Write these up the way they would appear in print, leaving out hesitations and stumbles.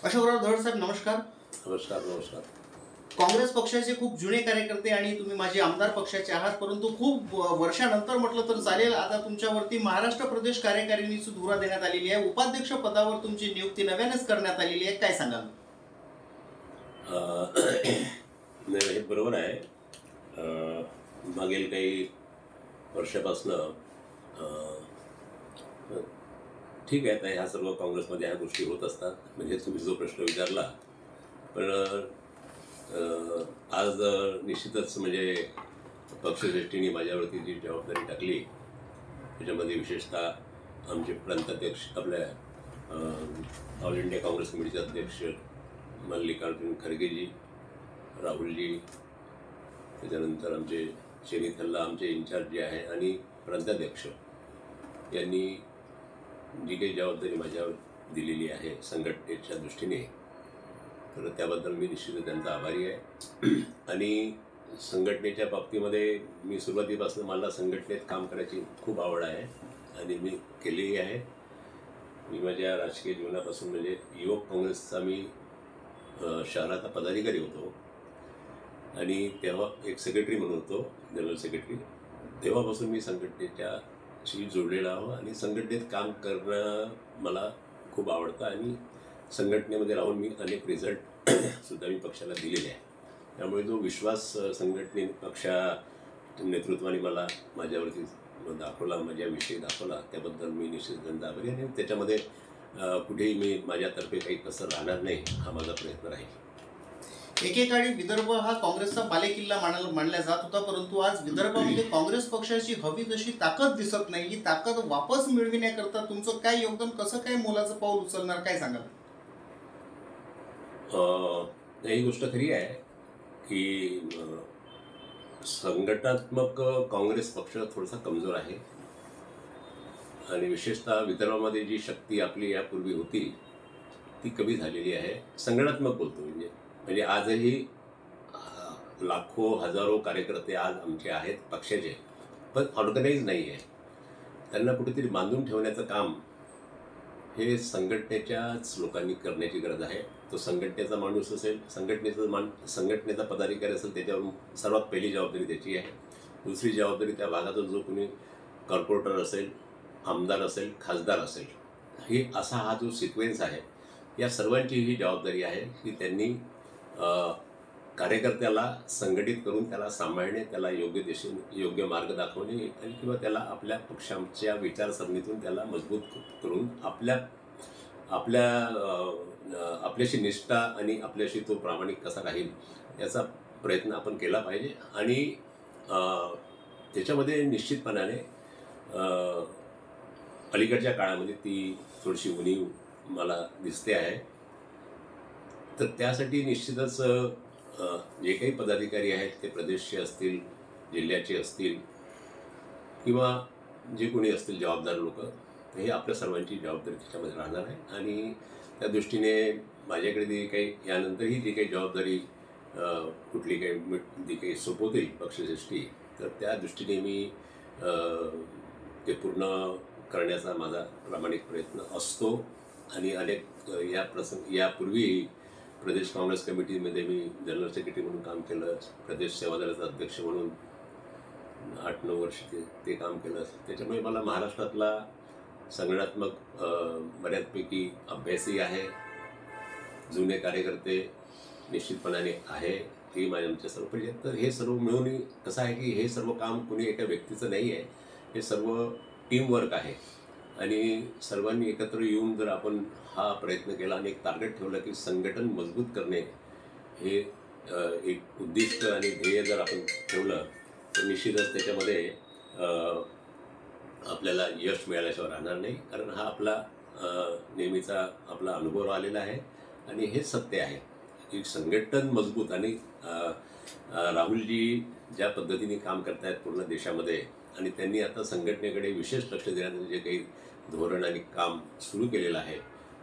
अशोकराव धड साहेब नमस्कार. नमस्कार नमस्कार. काँग्रेस पक्षाचे खूप जुने कार्यकर्ते आणि तुम्ही माझे आमदार पक्षाचे आहात, परंतु खूप वर्षानंतर म्हटलं तर चालेल, आता तुमच्यावरती महाराष्ट्र प्रदेश कार्यकारिणीची धुरा देण्यात आलेली आहे. उपाध्यक्ष पदावर तुमची नियुक्ती नव्यानेच करण्यात आलेली आहे. काय सांगाल? नाही, हे बरोबर आहे. मागील काही वर्षापासनं ठीक आहे. आता ह्या सर्व काँग्रेसमध्ये ह्या गोष्टी होत असतात. म्हणजे तुम्ही जो प्रश्न विचारला, पण आज निश्चितच म्हणजे पक्षश्रेष्ठींनी माझ्यावरती जी जबाबदारी टाकली, त्याच्यामध्ये विशेषतः आमचे प्रांताध्यक्ष, आपल्या ऑल इंडिया काँग्रेस कमिटीचे अध्यक्ष मल्लिकार्जुन खरगेजी, राहुलजी, त्याच्यानंतर आमचे शेनीथल्ला आमचे इन्चार्ज जे आहे, आणि प्रांताध्यक्ष यांनी जी काही जबाबदारी माझ्यावर दिलेली आहे संघटनेच्या दृष्टीने, तर त्याबद्दल मी निश्चितच त्यांचा आभारी आहे. आणि संघटनेच्या बाबतीमध्ये मी सुरुवातीपासून मला संघटनेत काम करायची खूप आवड आहे आणि मी केलेली आहे. मी माझ्या राजकीय जीवनापासून म्हणजे युवक काँग्रेसचा मी शहराचा पदाधिकारी होतो आणि तेव्हा एक सेक्रेटरी म्हणून होतो, जनरल सेक्रेटरी. तेव्हापासून मी संघटनेच्याशी जोडलेला आहो आणि संघटनेत काम करणं मला खूप आवडतं आणि संघटनेमध्ये राहून मी अनेक रिझल्ट सुद्धा मी पक्षाला दिलेले आहे. त्यामुळे जो विश्वास संघटने पक्षा नेतृत्वाने मला माझ्यावरती दाखवला, माझ्याविषयी दाखवला, त्याबद्दल मी निश्चित त्यांचा आभारी आहे. आणि त्याच्यामध्ये कुठेही मी माझ्यातर्फे काही कसर राहणार नाही, हा माझा प्रयत्न राहील. एकेकाळी विदर्भ हा काँग्रेसचा बालेकिल्ला मानला जात होता, परंतु आज विदर्भामध्ये काँग्रेस पक्षाची हवी तशी ताकद दिसत नाही. ही ताकद वापस मिळविण्याकरता तुमचं काय योगदान, कसं काय मोलाचं पाऊल उचलणार, काय सांगाल? ही गोष्ट खरी आहे की संघटनात्मक काँग्रेस पक्ष थोडासा कमजोर आहे आणि विशेषतः विदर्भामध्ये जी शक्ती आपली यापूर्वी होती ती कमी झालेली आहे. संघटनात्मक बोलतो म्हणजे आजही लाखो हजारो कार्यकर्ते आज आमचे आहेत पक्षाचे, पण ऑर्गनाईज नाही आहे. त्यांना कुठेतरी बांधून ठेवण्याचं काम हे संघटनेच्याच लोकांनी करण्याची गरज आहे. तो संघटनेचा माणूस असेल, संघटनेचा पदाधिकारी असेल, त्याच्यावरून सर्वात पहिली जबाबदारी त्याची आहे. दुसरी जबाबदारी त्या भागाचा जो कोणी कॉर्पोरेटर असेल, आमदार असेल, खासदार असेल, ही असा हा जो सिक्वेन्स आहे, या सर्वांची ही जबाबदारी आहे की त्यांनी कार्यकर्त्याला संघटित करून त्याला सांभाळणे, त्याला योग्य योग्य मार्ग दाखवणे आणि किंवा त्याला आपल्या पक्षाच्या विचारसरणीतून त्याला मजबूत करून आपल्याशी निष्ठा आणि आपल्याशी तो प्रामाणिक कसा राहील याचा प्रयत्न आपण केला पाहिजे. आणि त्याच्यामध्ये निश्चितपणाने अलीकडच्या काळामध्ये ती थोडीशी उणीव मला दिसते आहे. तर त्यासाठी निश्चितच जे काही पदाधिकारी आहेत ते प्रदेशचे असतील, जिल्ह्याचे असतील किंवा जे कोणी असतील जबाबदार लोक, हे आपल्या सर्वांची जबाबदारी त्याच्यामध्ये राहणार आहे. आणि त्या दृष्टीने माझ्याकडे जी काही यानंतरही जी काही जबाबदारी कुठली जी काही सोपवतील पक्षश्रेष्ठी, तर त्या दृष्टीने मी ते पूर्ण करण्याचा माझा प्रामाणिक प्रयत्न असतो. आणि अनेक यापूर्वी प्रदेश काँग्रेस कमिटीमध्ये मी जनरल सेक्रेटरी म्हणून काम केलं, प्रदेश सेवादलाचा अध्यक्ष म्हणून 8-9 वर्ष ते काम केलं. त्याच्यामुळे मला महाराष्ट्रातला संघटनात्मक बऱ्याचपैकी अभ्यासही आहे. जुने कार्यकर्ते निश्चितपणाने आहे, हे आमच्या सर्व पाहिजे. तर हे सर्व मिळून कसं आहे की हे सर्व काम कोणी एका व्यक्तीचं नाही आहे, हे सर्व टीमवर्क आहे. आणि सर्वांनी एकत्र येऊन जर आपण हा प्रयत्न केला आणि एक टार्गेट ठेवलं की संघटन मजबूत करणे, हे एक उद्दिष्ट आणि ध्येय जर आपण ठेवलं, तर निश्चितच त्याच्यामध्ये आपल्याला यश मिळाल्याशिवाय राहणार नाही. कारण हा आपला नेहमीचा आपला अनुभव आलेला आहे आणि हे सत्य आहे की संघटन मजबूत. आणि राहुलजी ज्या पद्धतीने काम करत आहेत पूर्ण देशामध्ये, आणि त्यांनी आता संघटनेकडे विशेष लक्ष देण्याचं जे काही धोरण आणि काम सुरू केलेलं आहे,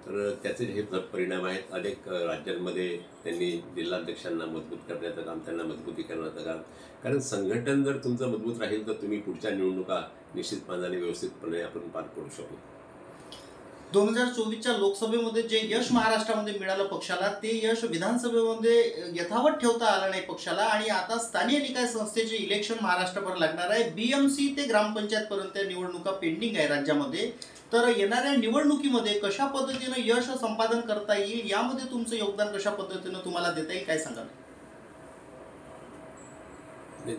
तर त्याचे हे परिणाम आहेत. अनेक राज्यांमध्ये त्यांनी जिल्हाध्यक्षांना मजबूत करण्याचं काम, त्यांना मजबूतीकरणाचं काम. कारण संघटन जर तुमचं मजबूत राहील तर तुम्ही पुढच्या निवडणुका निश्चितपणाने व्यवस्थितपणे आपण पार करू शकू. 2024च्या लोकसभेमध्ये जे यश महाराष्ट्रामध्ये मिळालं पक्षाला, ते यश विधानसभेमध्ये यथावत ठेवता आलं नाही पक्षाला. आणि आता स्थानिक निकाय संस्थेचे इलेक्शन महाराष्ट्रभर लागणार आहे. BMC ते ग्रामपंचायत पर्यंत निवडणुका पेंडिंग आहे राज्यामध्ये. तर येणाऱ्या निवडणुकीमध्ये कशा पद्धतीनं यश संपादन करता येईल, यामध्ये तुमचं योगदान कशा पद्धतीनं तुम्हाला देता येईल, काय सांगाल? आणि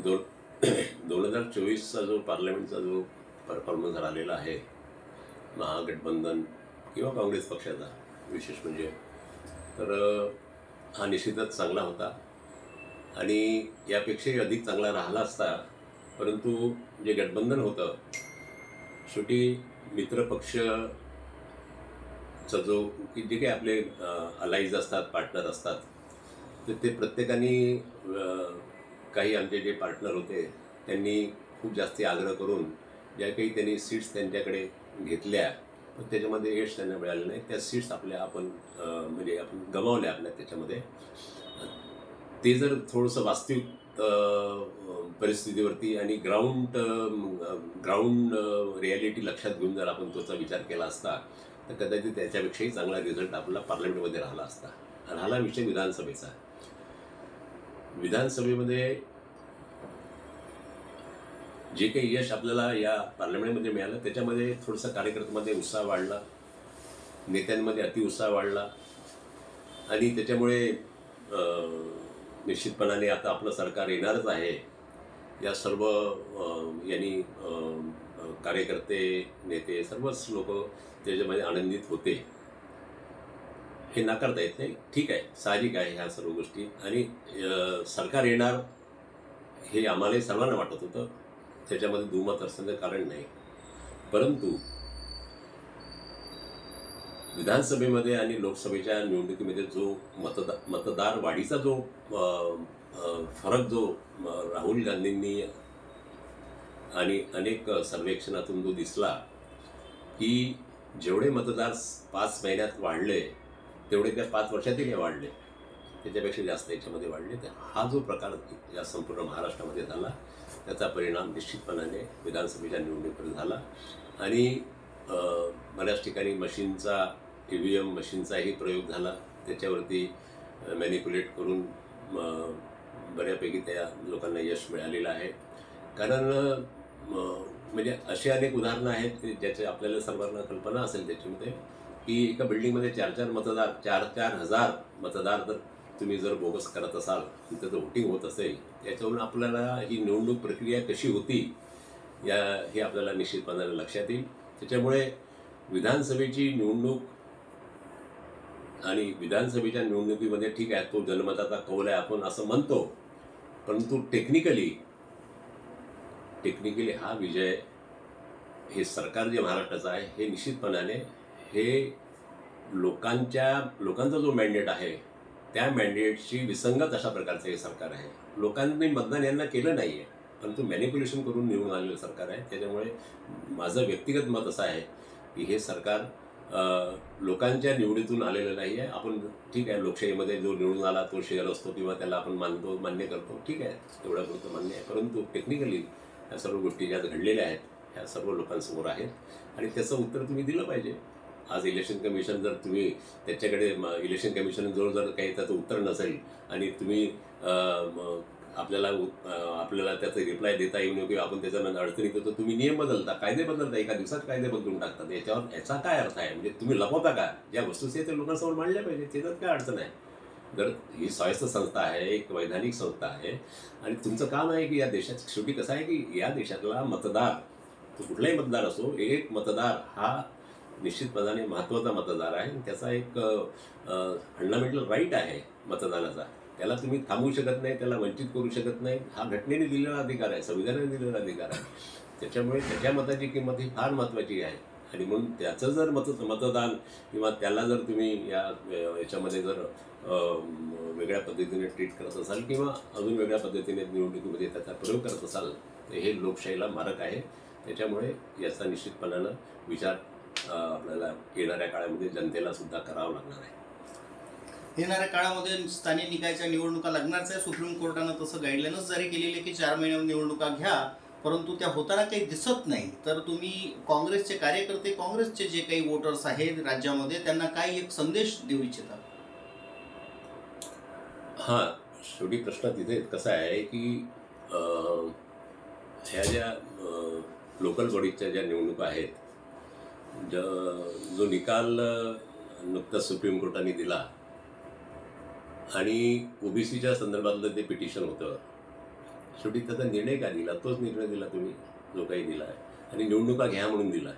2024चा जो पार्लमेंटचा जो परफॉर्मन्स राहिलेला आहे महागठबंधन किंवा काँग्रेस पक्षाचा विशेष म्हणजे, तर हा निश्चितच चांगला होता आणि यापेक्षाही अधिक चांगला राहिला असता. परंतु जे गठबंधन होतं, शेवटी मित्रपक्षचा जो की जे काही आपले अलाईज असतात, पार्टनर असतात, तर ते प्रत्येकाने काही आमचे जे पार्टनर होते त्यांनी खूप जास्ती आग्रह करून ज्या काही त्यांनी सीट्स त्यांच्याकडे घेतल्या, पण त्याच्यामध्ये यश त्यांना मिळालं नाही. त्या सीट्स आपल्या आपण म्हणजे आपण गमावल्या आपल्या त्याच्यामध्ये. ते जर थोडंसं वास्तविक परिस्थितीवरती आणि ग्राउंड रिॲलिटी लक्षात घेऊन जर आपण त्याचा विचार केला असता, तर कदाचित त्याच्यापेक्षाही चांगला रिझल्ट आपला पार्लमेंटमध्ये राहिला असता. राहिला विषय विधानसभेचा. विधानसभेमध्ये जे काही यश आपल्याला या पार्लमेंटमध्ये मिळालं, त्याच्यामध्ये थोडंसं कार्यकर्त्यांमध्ये उत्साह वाढला, नेत्यांमध्ये अतिउत्साह वाढला आणि त्याच्यामुळे निश्चितपणाने आता आपलं सरकार येणारच आहे. या सर्व यांनी कार्यकर्ते, नेते, सर्वच लोक त्याच्यामध्ये आनंदित होते. हे नाकारता येत नाही. ठीक आहे, साहजिक आहे ह्या सर्व गोष्टी. आणि सरकार येणार हे आम्हालाही सर्वांना वाटत होतं, त्याच्यामध्ये दुमत असण्याचं कारण नाही. परंतु विधानसभेमध्ये आणि लोकसभेच्या निवडणुकीमध्ये जो मतदार वाढीचा जो फरक जो राहुल गांधींनी आणि अनेक सर्वेक्षणातून जो दिसला, की जेवढे मतदार 5 महिन्यात वाढले तेवढे त्या 5 वर्षातही नाही वाढले, त्याच्यापेक्षा जास्त याच्यामध्ये वाढले. तर हा जो प्रकार या संपूर्ण महाराष्ट्रामध्ये झाला, त्याचा परिणाम निश्चितपणाने विधानसभेच्या निवडणुकीवर झाला. आणि बऱ्याच ठिकाणी मशीनचा, EVM मशीनचाही प्रयोग झाला. त्याच्यावरती मॅनिप्युलेट करून बऱ्यापैकी त्या लोकांना यश मिळालेलं आहे. कारण म्हणजे असे अनेक उदाहरणं आहेत की ज्याचे आपल्याला सर्वांना कल्पना असेल त्याच्यामध्ये, की एका बिल्डिंगमध्ये 4,000 मतदार जर तुम्ही जर बोगस करत असाल, तिथं जर व्होटिंग होत असेल, त्याच्यावरून आपल्याला ही निवडणूक प्रक्रिया कशी होती हे आपल्याला निश्चितपणाने लक्षात येईल. त्याच्यामुळे विधानसभेची निवडणूक आणि विधानसभेच्या निवडणुकीमध्ये ठीक आहे, तो जनमताचा कौल आहे आपण असं म्हणतो, परंतु टेक्निकली हा विजय, हे सरकार जे महाराष्ट्राचं आहे, हे निश्चितपणाने हे लोकांचा जो मॅन्डेट आहे त्या मॅन्डेटशी विसंगत अशा प्रकारचं हे सरकार आहे. लोकांनी मतदान यांना केलं नाही आहे, परंतु मॅनिप्युलेशन करून निवडून आलेलं सरकार आहे. त्याच्यामुळे माझं व्यक्तिगत मत असं आहे की हे सरकार लोकांच्या निवडीतून आलेलं नाही आहे. आपण ठीक आहे, लोकशाहीमध्ये जो निवडून आला तो शेअर असतो किंवा त्याला आपण मान्य करतो, ठीक आहे, तेवढ्यापुरतं मान्य आहे. परंतु टेक्निकली ह्या सर्व गोष्टी ज्या घडलेल्या आहेत ह्या सर्व लोकांसमोर आहेत आणि त्याचं उत्तर तुम्ही दिलं पाहिजे. आज इलेक्शन कमिशन जर तुम्ही त्याच्याकडे इलेक्शन कमिशन जर काही त्याचं उत्तर नसेल आणि तुम्ही आपल्याला त्याचा रिप्लाय देता येऊ नये किंवा आपण त्याच्यानंतर अडचणीत येतो, तुम्ही नियम बदलता, कायदे बदलता, एका दिवसात कायदे बदलून टाकतात. याचा काय अर्थ आहे? म्हणजे तुम्ही लपवता का? ज्या वस्तुस्थिती त्या लोकांसमोर मांडल्या पाहिजे, त्याच्यात काय अडचण आहे? जर ही स्वायत्त संस्था आहे, एक वैधानिक संस्था आहे आणि तुमचं काम आहे की या देशात, शेवटी कसं आहे की या देशातला मतदार, तो कुठलाही मतदार असो, एक मतदार हा निश्चितपणाने महत्त्वाचा मतदार आहे. त्याचा एक फंडामेंटल राईट आहे मतदानाचा. त्याला तुम्ही थांबवू शकत नाही, त्याला वंचित करू शकत नाही. हा घटनेने दिलेला अधिकार आहे, संविधानाने दिलेला अधिकार आहे. त्याच्यामुळे त्याच्या मताची किंमत ही फार महत्त्वाची आहे. आणि म्हणून त्याचं जर मतदान किंवा त्याला जर तुम्ही याच्यामध्ये जर वेगळ्या पद्धतीने ट्रीट करत असाल किंवा अजून वेगळ्या पद्धतीने निवडणुकीमध्ये त्याचा प्रयोग करत असाल, तर हे लोकशाहीला मारक आहे. त्याच्यामुळे याचा निश्चितपणानं विचार आपल्याला येणाऱ्या काळामध्ये जनतेला सुद्धा करावं लागणार आहे. येणाऱ्या काळामध्ये स्थानिक निकायच्या निवडणुका लागणारच आहे. सुप्रीम कोर्टानं तसं गाईडलाईनच जारी केलेली आहे की 4 महिन्यावर निवडणुका घ्या. परंतु त्या होताना काही दिसत नाही. तर तुम्ही काँग्रेसचे कार्यकर्ते, काँग्रेसचे जे काही वोटर्स आहेत राज्यामध्ये, त्यांना काय एक संदेश देऊ इच्छिता? हां, शेवटी प्रश्न तिथे कसा आहे की ह्या ज्या लोकल बॉडीजच्या ज्या निवडणुका आहेत, जो निकाल नुकताच सुप्रीम कोर्टाने दिला आणि ओबीसीच्या संदर्भातलं ते पिटिशन होतं, शेवटी त्याचा निर्णय का दिला? तोच निर्णय दिला तुम्ही, जो काही दिला आहे, आणि निवडणुका घ्या म्हणून दिला.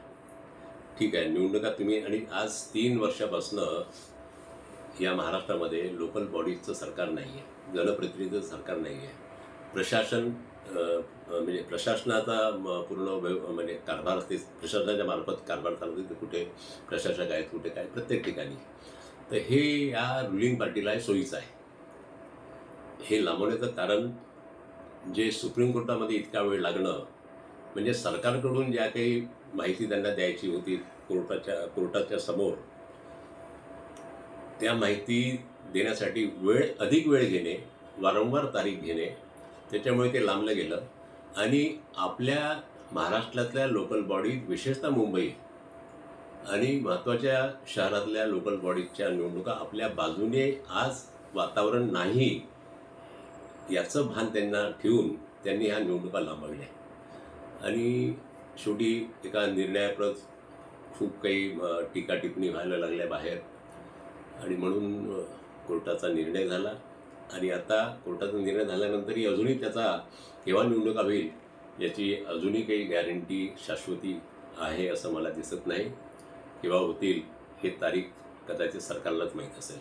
ठीक आहे, निवडणुका तुम्ही, आणि आज 3 वर्षापासनं या महाराष्ट्रामध्ये लोकल बॉडीजचं सरकार नाही आहे, जनप्रतिनिधीचं सरकार नाही आहे. प्रशासन म्हणजे प्रशासनाचा म्हणजे कारभार, ते प्रशासनाच्या मार्फत कारभार चालवते. ते कुठे प्रशासक आहेत, कुठे काय, प्रत्येक ठिकाणी. तर हे या रुलिंग पार्टीला सोयीचं आहे. हे लांबवण्याचं कारण जे सुप्रीम कोर्टामध्ये इतका वेळ लागणं, म्हणजे सरकारकडून ज्या काही माहिती त्यांना द्यायची होती कोर्टाच्या समोर, त्या माहिती देण्यासाठी अधिक वेळ घेणे, वारंवार तारीख घेणे, त्याच्यामुळे ते लांबलं गेलं. आणि आपल्या महाराष्ट्रातल्या लोकल बॉडी, विशेषतः मुंबई आणि महत्त्वाच्या शहरातल्या लोकल बॉडीजच्या निवडणुका आपल्या बाजूने आज वातावरण नाही, याचं भान त्यांना ठेवून त्यांनी ह्या निवडणुका लांबवल्या. आणि शेवटी एका निर्णयाप्रत खूप काही टीका टिप्पणी व्हायला लागल्या बाहेर, आणि म्हणून कोर्टाचा निर्णय झाला. आणि आता कोर्टाचा निर्णय झाल्यानंतरही अजूनही त्याचा केव्हा निवडणुका होईल याची अजूनही काही गॅरंटी, शाश्वती आहे असं मला दिसत नाही. केव्हा होतील हे तारीख कदाचित सरकारलाच माहीत असेल.